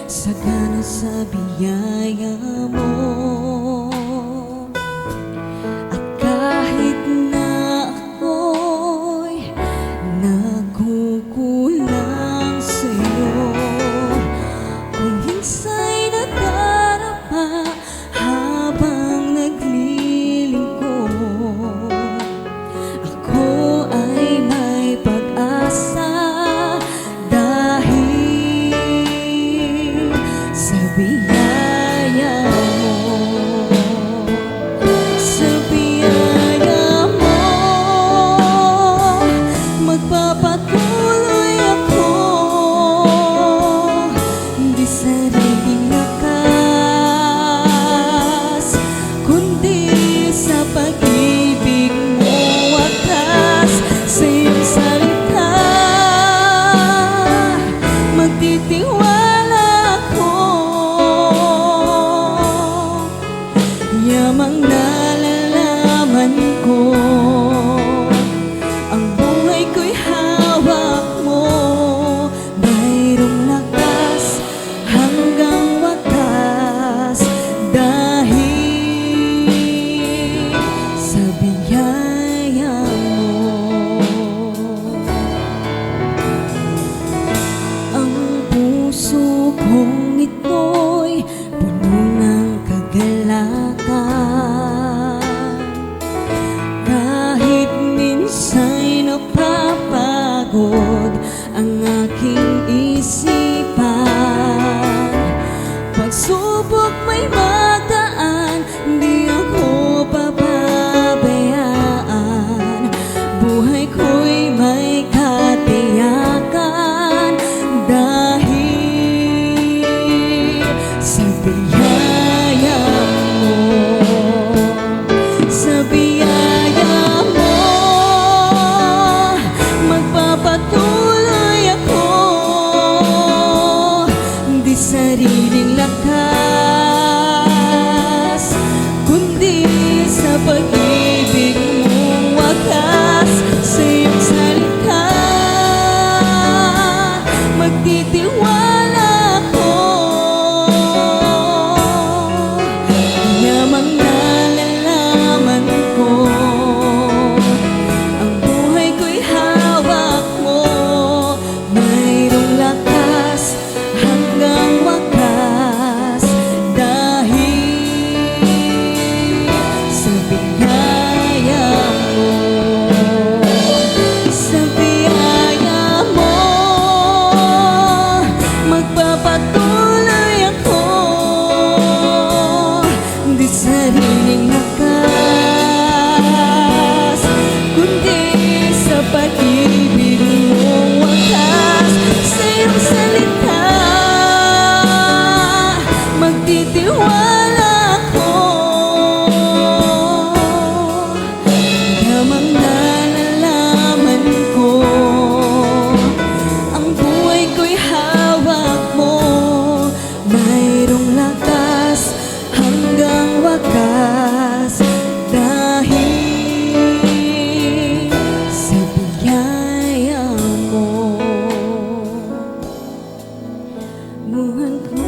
sagana sa biyaya mo. At kahit na ako'y nagkukulang sa'yo, kung minsa'y nadarama habang naglilingkod, ako ay may pag-asa dahil sa biyaya mo. Sa biyaya mo, magpapatuloy ako, di sariling lakas, kundi sa pag-ibig mo wakas. Sa iyong salita magtitiwala ako, yamang nalalaman ko, ang buhay ko'y hawak mo, mayroong lakas hanggang wakas dahil sa biyaya mo. Ang puso kong ito'y puno ng kagalakan, kahit minsa'y napapagod ang aking isipan. Pagsubok may magdaan, di ako pababayaan, buhay ko'y may katiyakan dahil sa biyaya mo. Sa biyaya mo, magpapatuloy ako, di sariling lakas, kundi sa pag-ibig mong wakas. Sa iyong salita magtitiwala ako, yamang nalalaman ko, ang buhay ko'y hawak mo, mayroong lakas hanggang wakas dahil sa biyaya mo. Sa biyaya mo, magpapatuloy ako, di sariling lakas, kundi sa pag-ibig mong wakas. Sa iyong salita magtitiwala ako, yamang nalalaman ko, ang buhay ko'y hawak mo, mayroong lakas hanggang wakas dahil sa biyaya mo. Buhay ko